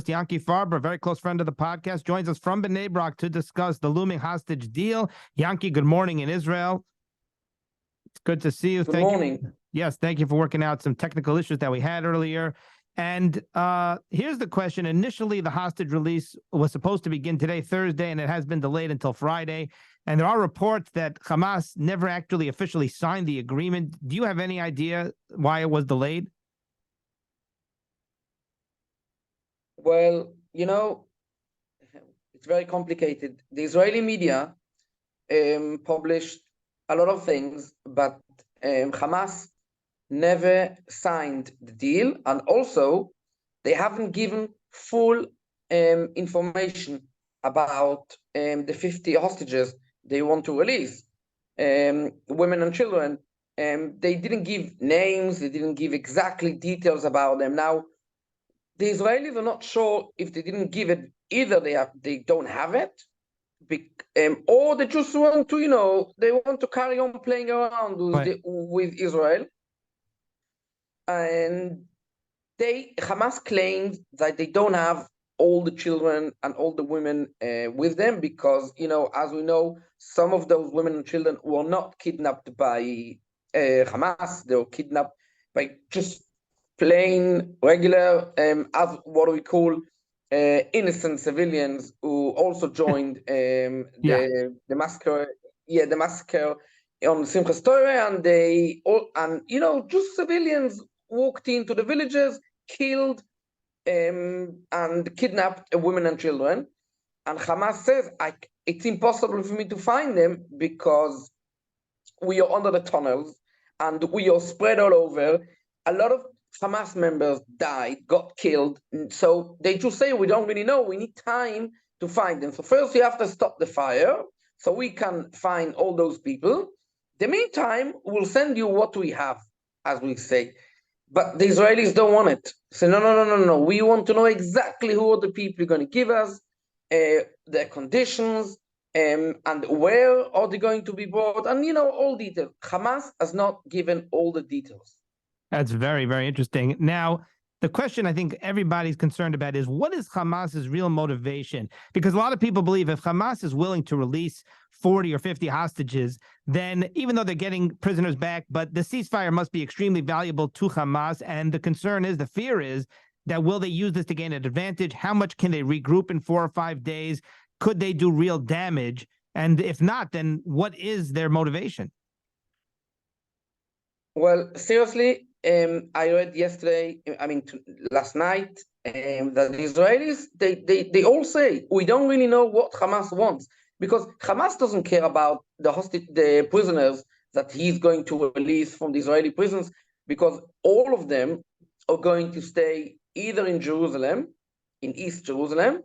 Yanki Farber, a very close friend of the podcast, joins us from Bnei Brak to discuss the looming hostage deal. Yanki, good morning in Israel. It's good to see you. Good morning. Yes, thank you for working out some technical issues that we had earlier. And here's the question. Initially, the hostage release was supposed to begin today, Thursday, and it has been delayed until Friday. And there are reports that Hamas never actually officially signed the agreement. Do you have any idea why it was delayed? Well, it's very complicated. The Israeli media published a lot of things, but Hamas never signed the deal, and also they haven't given full information about the 50 hostages they want to release, women and children. They didn't give names, they didn't give exactly details about them. Now, the Israelis are not sure if they didn't give it, either they don't have it, or they just want to, they want to carry on playing around with Israel. And Hamas claims that they don't have all the children and all the women with them because, as we know, some of those women and children were not kidnapped by Hamas. They were kidnapped by just plain, regular, as what we call innocent civilians who also joined the massacre. Yeah, the massacre on Simchas Torah, and just civilians walked into the villages, killed and kidnapped women and children. And Hamas says, it's impossible for me to find them because we are under the tunnels and we are spread all over. A lot of Hamas members died, got killed. So they just say, we don't really know. We need time to find them. So first you have to stop the fire so we can find all those people. The meantime, we'll send you what we have, as we say. But the Israelis don't want it. Say, no. We want to know exactly who are the people you're going to give us, their conditions, and where are they going to be brought, and all details. Hamas has not given all the details. That's very, very interesting. Now, the question I think everybody's concerned about is, what is Hamas's real motivation? Because a lot of people believe if Hamas is willing to release 40 or 50 hostages, then even though they're getting prisoners back, but the ceasefire must be extremely valuable to Hamas. And the concern is, the fear is that will they use this to gain an advantage? How much can they regroup in 4 or 5 days? Could they do real damage? And if not, then what is their motivation? Well, seriously, I read last night, that the Israelis, they all say, we don't really know what Hamas wants, because Hamas doesn't care about the prisoners that he's going to release from the Israeli prisons, because all of them are going to stay either in Jerusalem, in East Jerusalem,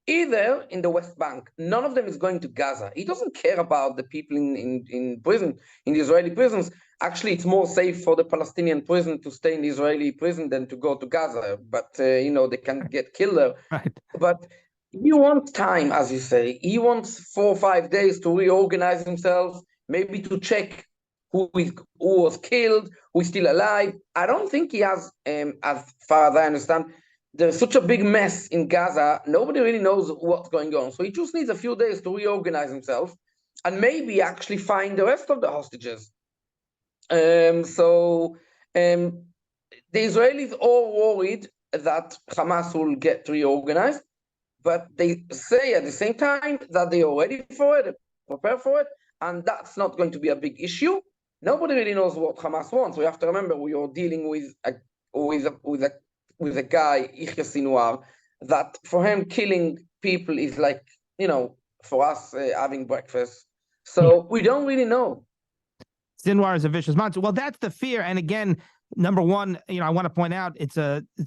either in the West Bank. None of them is going to Gaza. He doesn't care about the people in prison, in the Israeli prisons. Actually, it's more safe for the Palestinian prison to stay in the Israeli prison than to go to Gaza. But, they can get killed there. Right. But he wants time, as you say. He wants 4 or 5 days to reorganize himself, maybe to check who was killed, who's still alive. I don't think he has, as far as I understand, there's such a big mess in Gaza, nobody really knows what's going on. So he just needs a few days to reorganize himself and maybe actually find the rest of the hostages. The Israelis are worried that Hamas will get reorganized, but they say at the same time that they are ready for it, prepare for it, and that's not going to be a big issue. Nobody really knows what Hamas wants. We have to remember we are dealing with a guy, Yahya Sinwar, that for him killing people is like, for us having breakfast. So we don't really know. Sinwar is a vicious monster. Well, that's the fear. And again, number one, I want to point out it's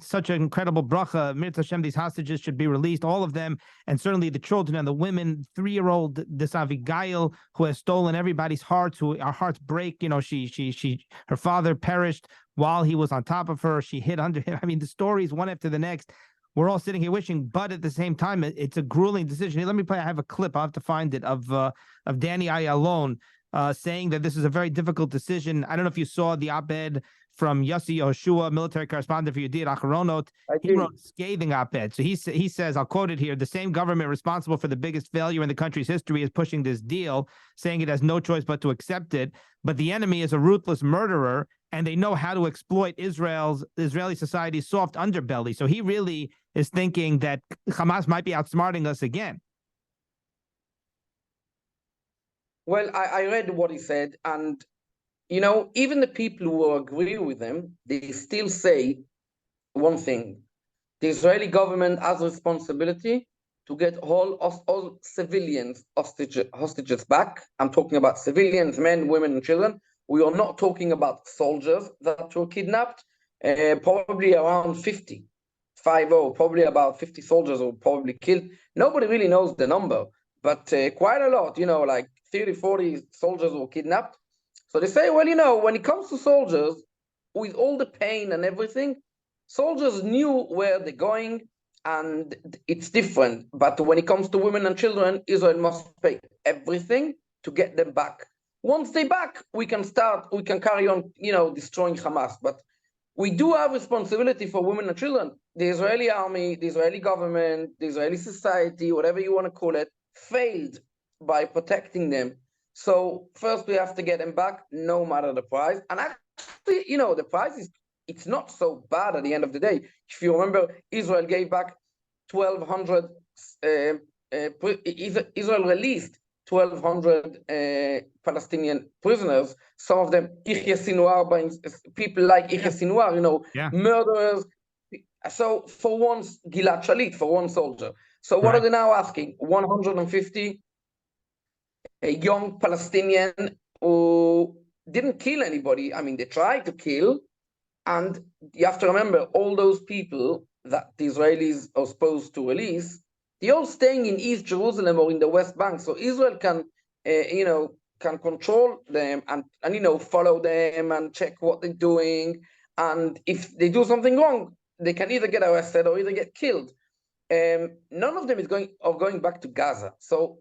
such an incredible bracha. Mirz Hashem, these hostages should be released, all of them, and certainly the children and the women. 3-year-old this Avigail, who has stolen everybody's hearts, who our hearts break. Her father perished while he was on top of her. She hid under him. I mean, the stories one after the next. We're all sitting here wishing, but at the same time, it's a grueling decision. Let me play. I have a clip. I'll have to find it of Danny Ayalon saying that this is a very difficult decision. I don't know if you saw the op-ed from Yossi Yehoshua, military correspondent for Yediot Acharonot. He wrote a scathing op-ed. So he says, I'll quote it here, the same government responsible for the biggest failure in the country's history is pushing this deal, saying it has no choice but to accept it. But the enemy is a ruthless murderer, and they know how to exploit Israeli society's soft underbelly. So he really is thinking that Hamas might be outsmarting us again. Well, I read what he said, and even the people who agree with him, they still say one thing: the Israeli government has a responsibility to get all civilians hostages back. I'm talking about civilians, men, women, and children. We are not talking about soldiers that were kidnapped. Probably around 50, probably about 50 soldiers were probably killed. Nobody really knows the number, but quite a lot, like 30, 40 soldiers were kidnapped. So they say, well, when it comes to soldiers, with all the pain and everything, soldiers knew where they're going, and it's different. But when it comes to women and children, Israel must pay everything to get them back. Once they're back, we can carry on, destroying Hamas. But we do have responsibility for women and children. The Israeli army, the Israeli government, the Israeli society, whatever you want to call it, failed by protecting them. So first we have to get them back, no matter the price. And actually, the price it's not so bad at the end of the day. If you remember, Israel gave back 1,200. Israel released 1,200 Palestinian prisoners. Some of them, people like Yahya Sinwar, murderers. So for once, Gilad Shalit, for one soldier. So what are they now asking? 150 young Palestinian who didn't kill anybody. I mean, they tried to kill. And you have to remember, all those people that the Israelis are supposed to release, they're all staying in East Jerusalem or in the West Bank. So Israel can control them and follow them and check what they're doing. And if they do something wrong, they can either get arrested or either get killed. None of them is going back to Gaza. So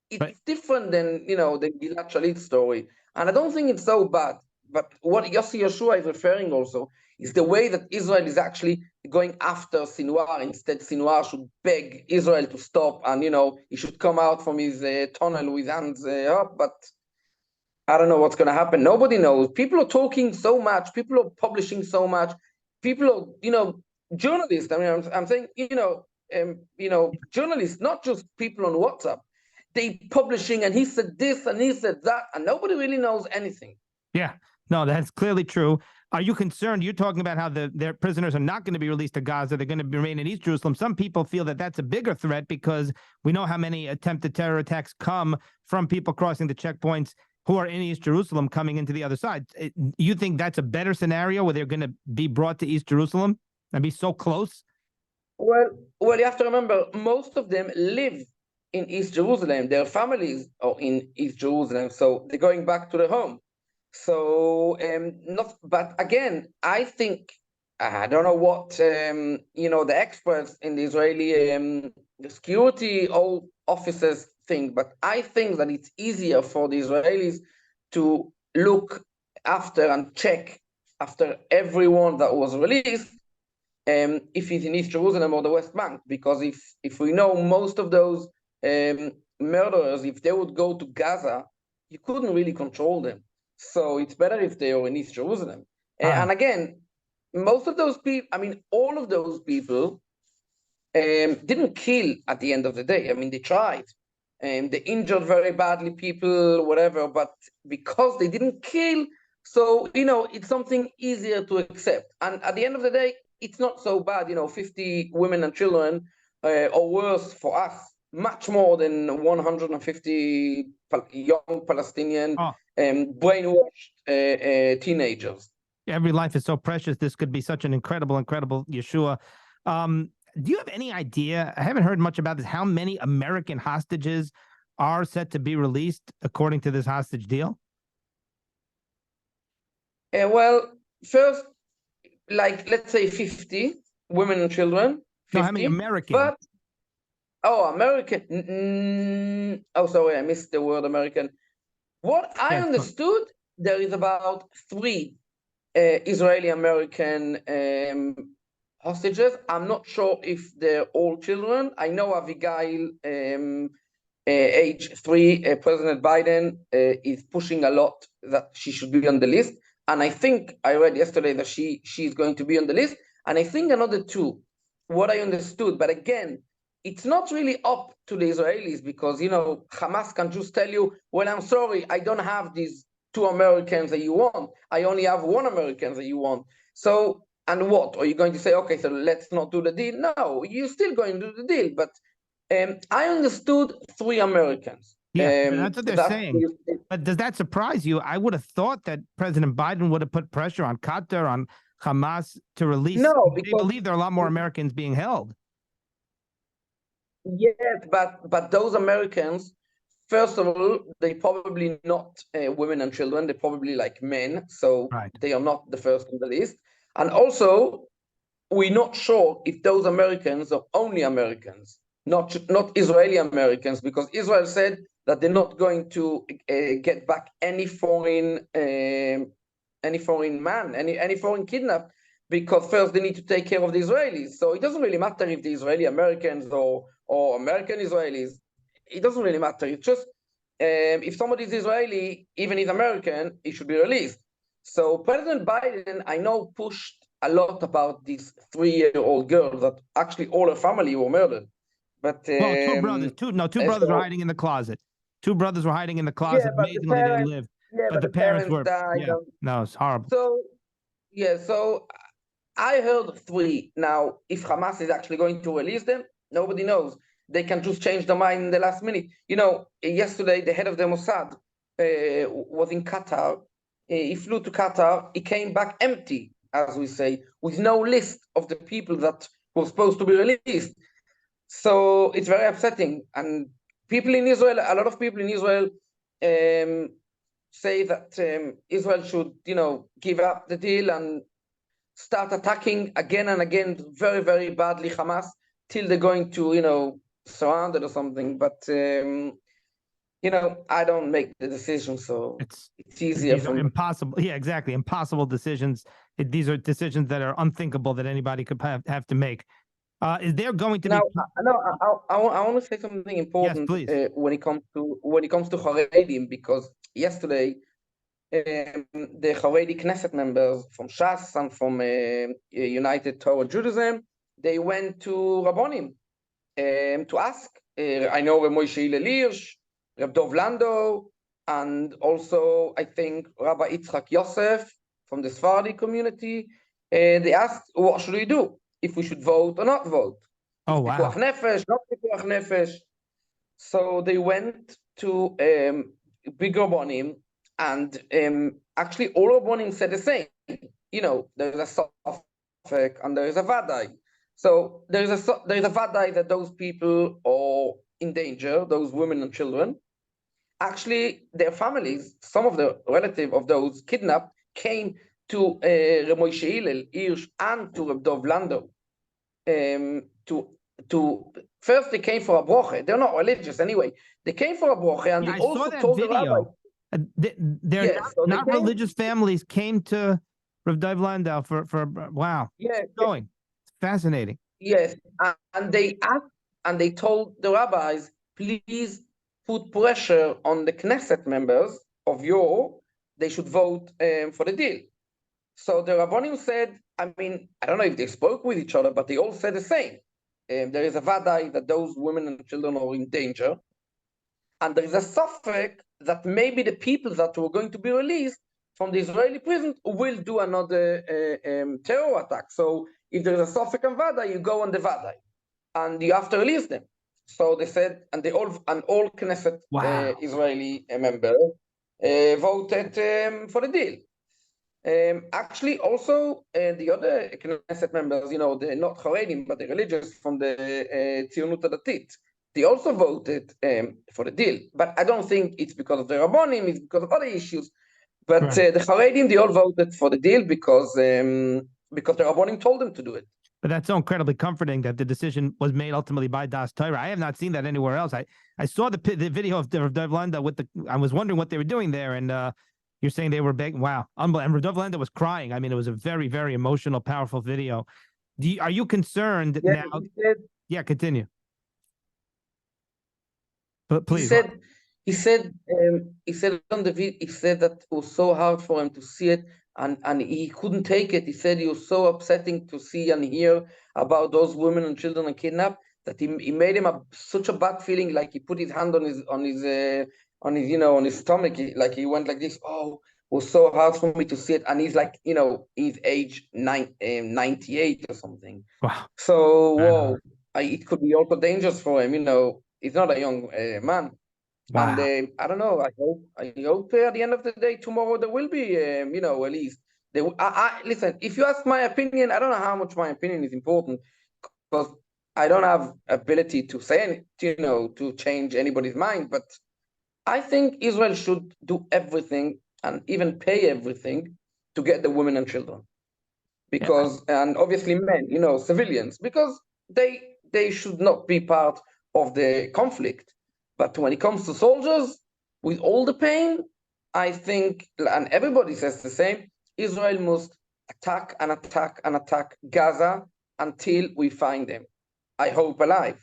it's different than, the Gilad Shalit story. And I don't think it's so bad. But what Yossi Yehoshua is referring also is the way that Israel is actually going after Sinwar. Instead, Sinwar should beg Israel to stop, and he should come out from his tunnel with hands up. But I don't know what's going to happen. Nobody knows. People are talking so much. People are publishing so much. People are, journalists. I mean, I'm saying, journalists, not just people on WhatsApp. They publishing, and he said this and he said that, and nobody really knows anything. Yeah. No, that's clearly true. Are you concerned? You're talking about how their prisoners are not going to be released to Gaza. They're going to remain in East Jerusalem. Some people feel that that's a bigger threat because we know how many attempted terror attacks come from people crossing the checkpoints who are in East Jerusalem coming into the other side. You think that's a better scenario where they're going to be brought to East Jerusalem and be so close? Well, you have to remember, most of them live in East Jerusalem. Their families are in East Jerusalem, so they're going back to their home. So, but again, I think, I don't know what, the experts in the Israeli the security all officers think, but I think that it's easier for the Israelis to look after and check after everyone that was released, if he's in East Jerusalem or the West Bank, because if we know most of those murderers, if they would go to Gaza, you couldn't really control them. So it's better if they are in East Jerusalem. And again, most of those people, I mean, all of those people didn't kill at the end of the day. I mean, they tried. They injured very badly people, whatever, but because they didn't kill, so, it's something easier to accept. And at the end of the day, it's not so bad, 50 women and children, or worse for us, much more than 150 young Palestinian brainwashed teenagers. Every life is so precious. This could be such an incredible Yeshua. Do you have any idea? I haven't heard much about this. How many American hostages are set to be released according to this hostage deal? Well, first, let's say 50 women and children. 50, no, how many American? But American. Sorry, I missed the word American. What I understood, there is about 3 Israeli-American hostages. I'm not sure if they're all children. I know Abigail, age 3, President Biden is pushing a lot that she should be on the list. And I think I read yesterday that she's going to be on the list. And I think another 2, what I understood. But again, it's not really up to the Israelis because, Hamas can just tell you, well, I'm sorry, I don't have these 2 Americans that you want. I only have 1 American that you want. So, and what? Are you going to say, okay, so let's not do the deal? No, you're still going to do the deal. But I understood 3 Americans. Yeah, that's what they're saying. But does that surprise you? I would have thought that President Biden would have put pressure on Qatar, on Hamas to release. No, they believe there are a lot more Americans being held. Yes, but those Americans, first of all, they probably not women and children. They're probably like men, so they are not the first on the list. And also, we're not sure if those Americans are only Americans, not Israeli Americans, because Israel said that they're not going to get back any foreign man, any foreign kidnapped, because first they need to take care of the Israelis. So it doesn't really matter if the Israeli Americans or American Israelis. It doesn't really matter. It's just if somebody is Israeli, even if American, it should be released. So President Biden, I know, pushed a lot about this 3-year-old girl that actually all her family were murdered. But 2 brothers, two brothers were hiding in the closet. 2 brothers were hiding in the closet. Yeah, Amazingly, they lived. Yeah, but the parents were. died. Yeah, no, it's horrible. So I heard 3. Now, if Hamas is actually going to release them, nobody knows. They can just change their mind in the last minute. Yesterday, the head of the Mossad was in Qatar. He flew to Qatar. He came back empty, as we say, with no list of the people that were supposed to be released. So it's very upsetting. And people in Israel, a lot of people in Israel say that Israel should, give up the deal and start attacking again and again very, very badly Hamas till they're going to, surround it or something. But, I don't make the decision, so it's easier for me. Impossible. Yeah, exactly. Impossible decisions. These are decisions that are unthinkable that anybody could have to make. Is there going to be? I want to say something important. Yes, please. When it comes to Haredim, because yesterday the Haredi Knesset members from Shas and from United Torah Judaism, they went to Rabbonim to ask. I know Moshe Hillel Hirsch, Reb Dov Lando, and also I think Rabbi Yitzchak Yosef from the Sephardi community. They asked, what should we do? If we should vote or not vote. Oh, wow. Pikuach nefesh, not pikuach nefesh. So they went to big Rabbonim, and actually all Rabbonim said the same. There's a Safek and there is a Vadai. So there is a Vadai that those people are in danger, those women and children. Actually, their families, some of the relatives of those kidnapped, came to Reb Moshe Hillel Hirsch and to Reb Dov Lando. First they came for a broche. They're not religious anyway. They came for a broche, and they also told the rabbi. They're not religious families came to Reb Dov Lando for wow. Yeah, going. It's fascinating. Yes, and they asked and they told the rabbis, please put pressure on the Knesset members of they should vote for the deal. So the Rabbonim said, I don't know if they spoke with each other, but they all said the same. There is a vadai that those women and children are in danger. And there is a suffix that maybe the people that were going to be released from the Israeli prison will do another terror attack. So if there is a suffix and vadai, you go on the vadai. And you have to release them. So they said, and all Knesset Israeli members voted for the deal. Actually, also the other Knesset members, they're not Haredim, but they're religious from the Tzionut Hadatit. They also voted for the deal. But I don't think it's because of the Rabbonim, it's because of other issues. But the Haredim, they all voted for the deal because the Rabbonim told them to do it. But that's so incredibly comforting that the decision was made ultimately by Das Torah. I have not seen that anywhere else. I saw the video of Dov Lando I was wondering what they were doing there, and You're saying they were begging? Wow, unbelievable. And Rodolfo was crying. I mean, it was a very, very emotional, powerful video. Are you concerned Yeah, now? Yeah, continue. But he please. said, he said on the video, he said that it was so hard for him to see it, and he couldn't take it. He said it was so upsetting to see and hear about those women and children and kidnapped that he made him such a bad feeling, like he put his hand on his on his stomach, like he went like this. Oh, it was so hard for me to see it, and he's like, he's age 98 or something. Wow. So whoa, it could be also dangerous for him. He's not a young man. Wow. And I don't know. I hope at the end of the day tomorrow there will be, at least listen. If you ask my opinion, I don't know how much my opinion is important because I don't have ability to say anything, to change anybody's mind. But I think Israel should do everything and even pay everything to get the women and children, because and obviously men, civilians, because they should not be part of the conflict. But when it comes to soldiers, with all the pain, I think, and everybody says the same, Israel must attack and attack and attack Gaza until we find them. I hope alive.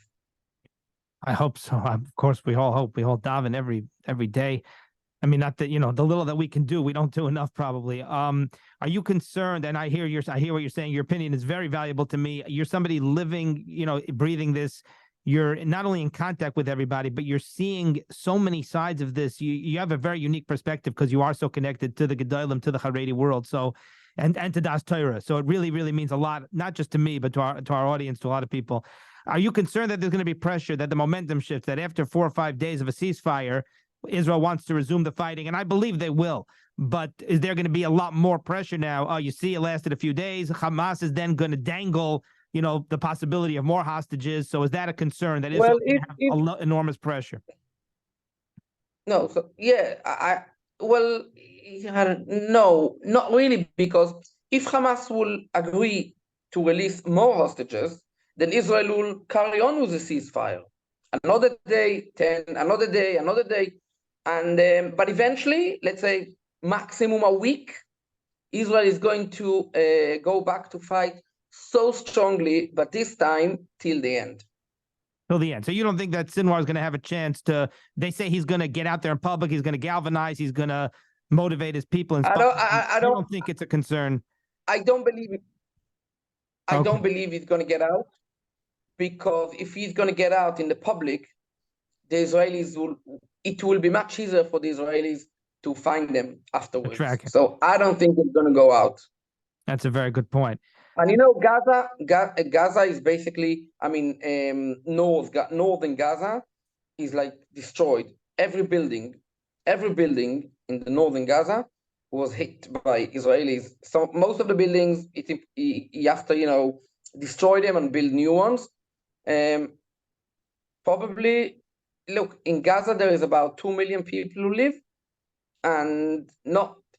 I hope so. Of course, we all hope. We all daven every day. I mean, not that, the little that we can do, we don't do enough probably. Are you concerned? And I hear what you're saying. Your opinion is very valuable to me. You're somebody living, breathing this. You're not only in contact with everybody, but you're seeing so many sides of this. You have a very unique perspective because you are so connected to the Gedolim, to the Charedi world. So, and to Das Torah. So it really, really means a lot, not just to me, but to our audience, to a lot of people. Are you concerned that there's going to be pressure, that the momentum shifts, that after 4 or 5 days of a ceasefire, Israel wants to resume the fighting? And I believe they will. But is there going to be a lot more pressure now? Oh, you see, it lasted a few days. Hamas is then going to dangle, the possibility of more hostages. So is that a concern that Israel have enormous pressure? No, so yeah, well, no, not really, because if Hamas will agree to release more hostages, then Israel will carry on with the ceasefire. Another day, 10, another day. And but eventually, let's say maximum a week, Israel is going to go back to fight so strongly, but this time till the end. Till the end. So you don't think that Sinwar is going to have a chance to? They say he's going to get out there in public. He's going to galvanize. He's going to motivate his people. And I don't think it's a concern. I don't believe it. I Okay. don't believe he's going to get out, because if he's going to get out in the public, the Israelis it will be much easier for the Israelis to find them afterwards. So I don't think it's going to go out. That's a very good point. And Gaza is basically, northern Gaza is like destroyed. Every building in the northern Gaza was hit by Israelis. So most of the buildings, you have to, destroy them and build new ones. Probably, look, in Gaza there is about 2 million people who live, and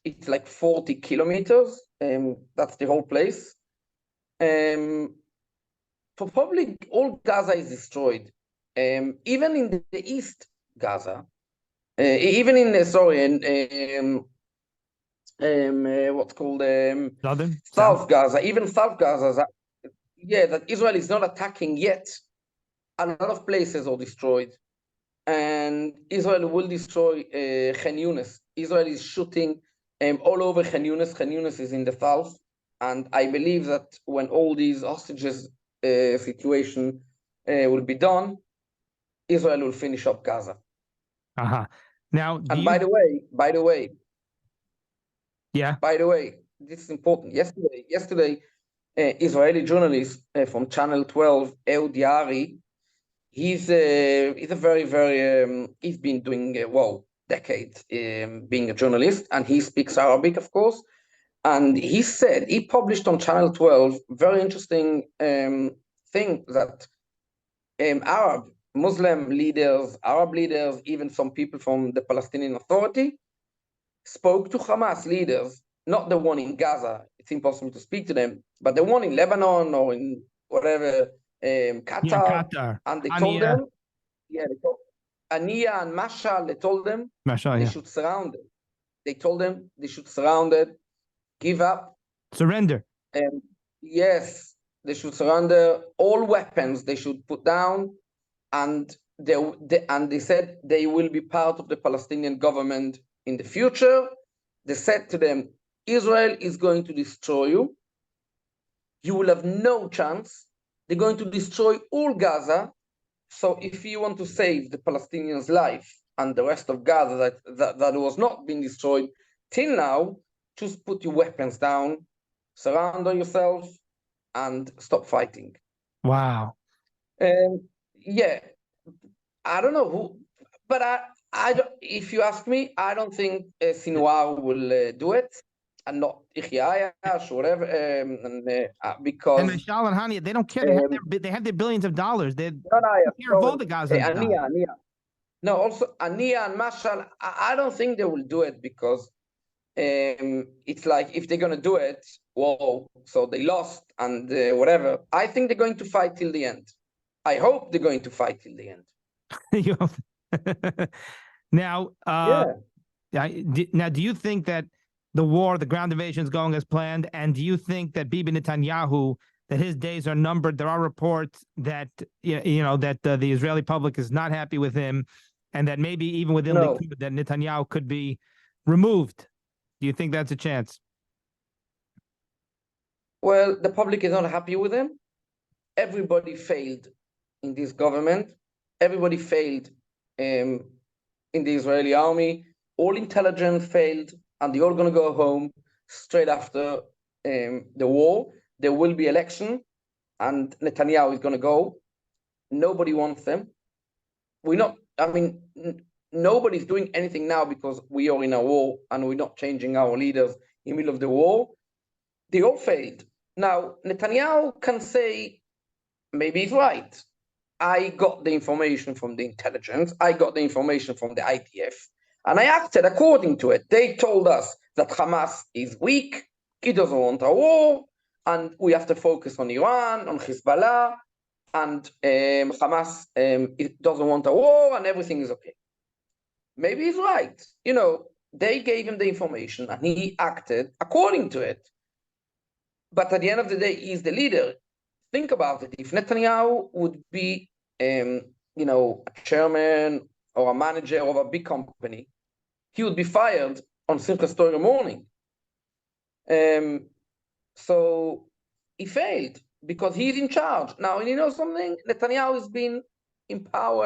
it's like 40 kilometers. That's the whole place. So probably all Gaza is destroyed. Even in the East Gaza, even in what's called South Gaza, even South Gaza, that Israel is not attacking yet. A lot of places are destroyed, and Israel will destroy Khan Yunis. Israel is shooting all over Khan Yunis. Khan Yunis is in the south, and I believe that when all these hostages situation will be done, Israel will finish up Gaza. Now, by the way, yeah. By the way, this is important. Yesterday, Israeli journalist from Channel 12, Ehud Yaari, he's a very, very he's been doing decades being a journalist, and he speaks Arabic, of course. And he published on Channel 12 very interesting thing that Muslim leaders, Arab leaders, even some people from the Palestinian Authority spoke to Hamas leaders, not the one in Gaza. It's impossible to speak to them, but the one in Lebanon or in whatever, Qatar. And they told them, Ania and Mashal, they told them they should surround them. They told them they should surround it, give up. Surrender. And yes, they should surrender all weapons. They should put down, and they said they will be part of the Palestinian government in the future. They said to them, Israel is going to destroy you. You will have no chance. They're going to destroy all Gaza. So if you want to save the Palestinians' life and the rest of Gaza that was not being destroyed till now, just put your weapons down, surrender yourself, and stop fighting. Wow. Yeah, I don't know who, but I don't, if you ask me, I don't think Sinwar will do it, and not Ichia Ayash or whatever, because And Shal and Hania, they don't care. They have their billions of dollars. They no, no, don't care if all the Gazans die. Ania. No, also Ania and Mashal, I don't think they will do it because it's like if they're gonna do it, whoa, so they lost and whatever. I think they're going to fight till the end. I hope they're going to fight till the end. Now, now, do you think that the war, the ground invasion, is going as planned? And do you think that Bibi Netanyahu, that his days are numbered? There are reports that that the Israeli public is not happy with him, and that maybe even within Likud, that Netanyahu could be removed. Do you think that's a chance? Well, the public is not happy with him. Everybody failed in this government. Everybody failed in the Israeli army. All intelligence failed, and they're all going to go home straight after the war. There will be election, and Netanyahu is going to go. Nobody wants them. Nobody's doing anything now because we are in a war and we're not changing our leaders in the middle of the war. They all failed. Now, Netanyahu can say, maybe he's right. I got the information from the intelligence. I got the information from the IDF, and I acted according to it. They told us that Hamas is weak. He doesn't want a war, and we have to focus on Iran, on Hezbollah, and Hamas it doesn't want a war, and everything is okay. Maybe he's right. They gave him the information, and he acted according to it. But at the end of the day, he's the leader. Think about it. If Netanyahu would be, a chairman or a manager of a big company, he would be fired on Simchas Torah morning. So he failed because he's in charge. Now, and you know something? Netanyahu has been in power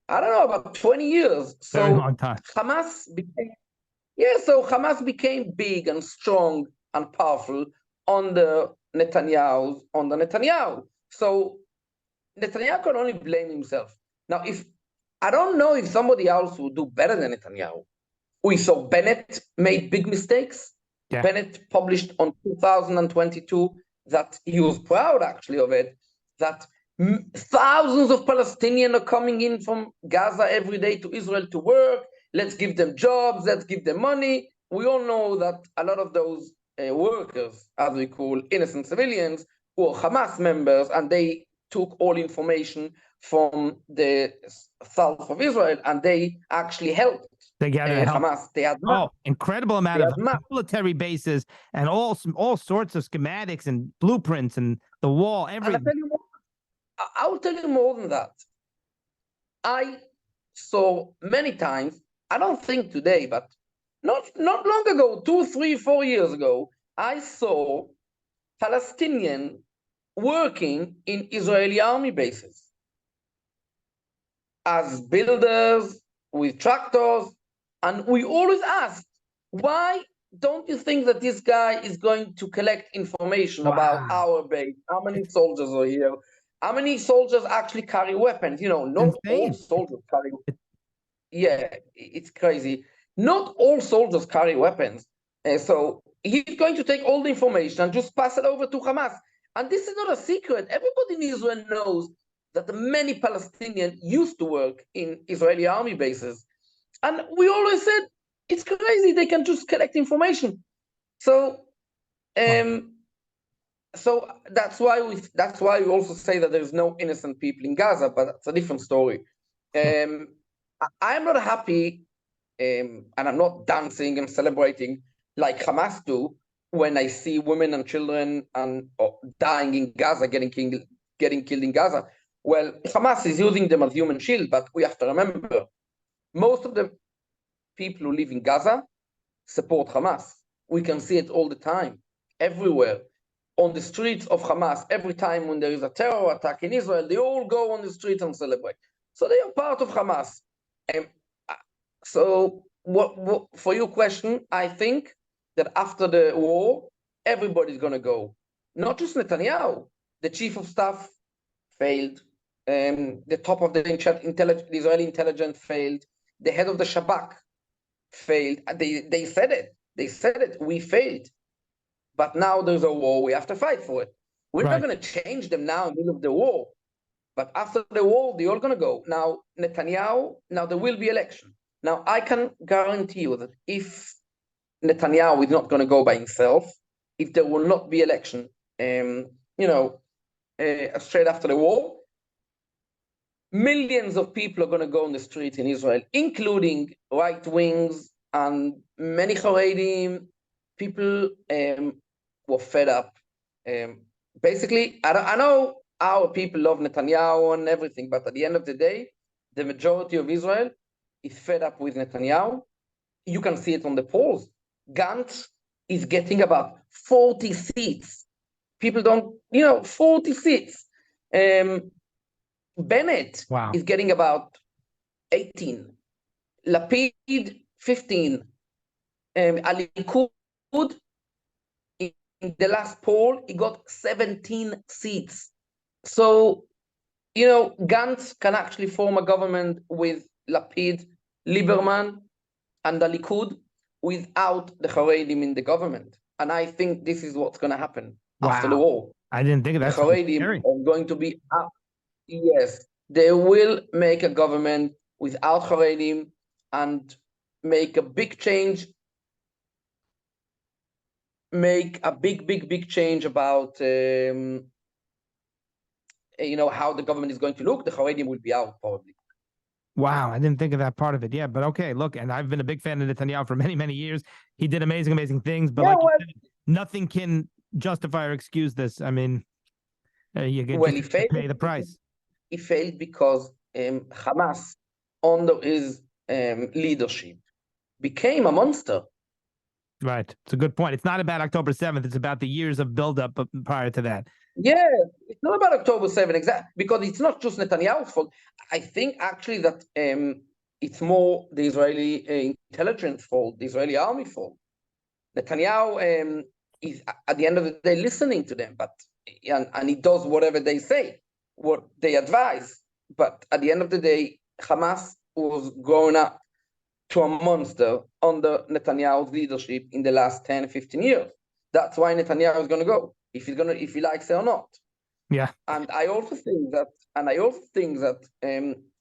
about 20 years. So very long time. Hamas became big and strong and powerful under Netanyahu. So Netanyahu can only blame himself. Now, I don't know if somebody else will do better than Netanyahu. We saw Bennett made big mistakes. Yeah. Bennett published on 2022 that he was proud actually of it, that thousands of Palestinians are coming in from Gaza every day to Israel to work. Let's give them jobs. Let's give them money. We all know that a lot of those workers, as we call innocent civilians, who are Hamas members, and they took all information from the south of Israel, and they actually helped Hamas. They had incredible amount of military bases and all sorts of schematics and blueprints and the wall, everything. I will tell you more than that. I saw many times, I don't think today, but not long ago, 2, 3, 4 years ago, I saw Palestinian working in Israeli army bases as builders with tractors. And we always asked, why don't you think that this guy is going to collect information about our base? How many soldiers are here? How many soldiers actually carry weapons? Not all soldiers carry. Yeah, it's crazy. Not all soldiers carry weapons. So he's going to take all the information and just pass it over to Hamas. And this is not a secret. Everybody in Israel knows that many Palestinians used to work in Israeli army bases. And we always said, it's crazy, they can just collect information. So so that's why we also say that there's no innocent people in Gaza, but that's a different story. I'm not happy and I'm not dancing and celebrating like Hamas do when I see women and children and dying in Gaza, getting killed in Gaza. Well, Hamas is using them as human shield, but we have to remember, most of the people who live in Gaza support Hamas. We can see it all the time, everywhere. On the streets of Hamas, every time when there is a terror attack in Israel, they all go on the streets and celebrate. So they are part of Hamas. So what for your question, I think that after the war, everybody's going to go. Not just Netanyahu. The chief of staff failed. The top of the Israeli intelligence failed. The head of the Shabak failed. They said it. They said it. We failed. But now there's a war. We have to fight for it. We're not going to change them now in the middle of the war. But after the war, they're all going to go. Now, Netanyahu, now there will be election. Now, I can guarantee you that if Netanyahu is not going to go by himself, if there will not be election, straight after the war, millions of people are going to go on the streets in Israel, including right wings and many Haredim. People were fed up. Basically, I know our people love Netanyahu and everything, but at the end of the day, the majority of Israel is fed up with Netanyahu. You can see it on the polls. Gantz is getting about 40 seats. People don't, 40 seats. Bennett is getting about 18. Lapid, 15. Alikud, in the last poll, he got 17 seats. So, Gantz can actually form a government with Lapid, Lieberman, and the Likud without the Haredim in the government. And I think this is what's going to happen after the war. I didn't think of that. The Haredim are going to be up. Yes, they will make a government without Haredim and make a big change. Make a big change about how the government is going to look. The Haredim will be out probably. Wow, I didn't think of that part of it. Yeah, but okay, look, and I've been a big fan of Netanyahu for many years. He did amazing things, but you said, nothing can justify or excuse this. I mean, you get he failed, pay the price. He failed because Hamas, under his leadership, became a monster. Right. It's a good point. It's not about October 7th. It's about the years of buildup prior to that. Yeah, it's not about October 7th, exactly, because it's not just Netanyahu's fault. I think actually that it's more the Israeli intelligence fault, the Israeli army fault. Netanyahu is, at the end of the day, listening to them, and he does whatever they say, what they advise. But at the end of the day, Hamas was growing up to a monster under Netanyahu's leadership in the last 10, 15 years. That's why Netanyahu is going to go, if he likes it or not. Yeah. And I also think that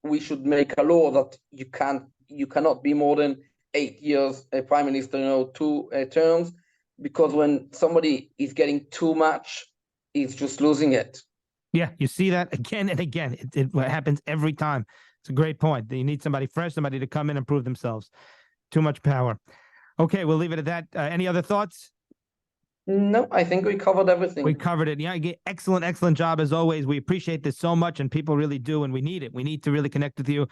we should make a law that you cannot be more than 8 years a prime minister, 2 terms, because when somebody is getting too much, he's just losing it. Yeah, you see that again and again. It happens every time. It's a great point. You need somebody fresh, somebody to come in and prove themselves. Too much power. Okay, we'll leave it at that. Any other thoughts? No, I think we covered everything. We covered it. Yeah, excellent job as always. We appreciate this so much, and people really do, and we need it. We need to really connect with you.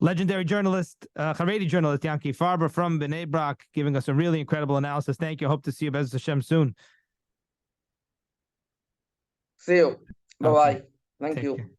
Legendary journalist, Charedi journalist, Yanki Farber from Bnei Brak, giving us a really incredible analysis. Thank you. Hope to see you, Bez Hashem, soon. See you. Bye-bye. Okay. Thank Take you. care.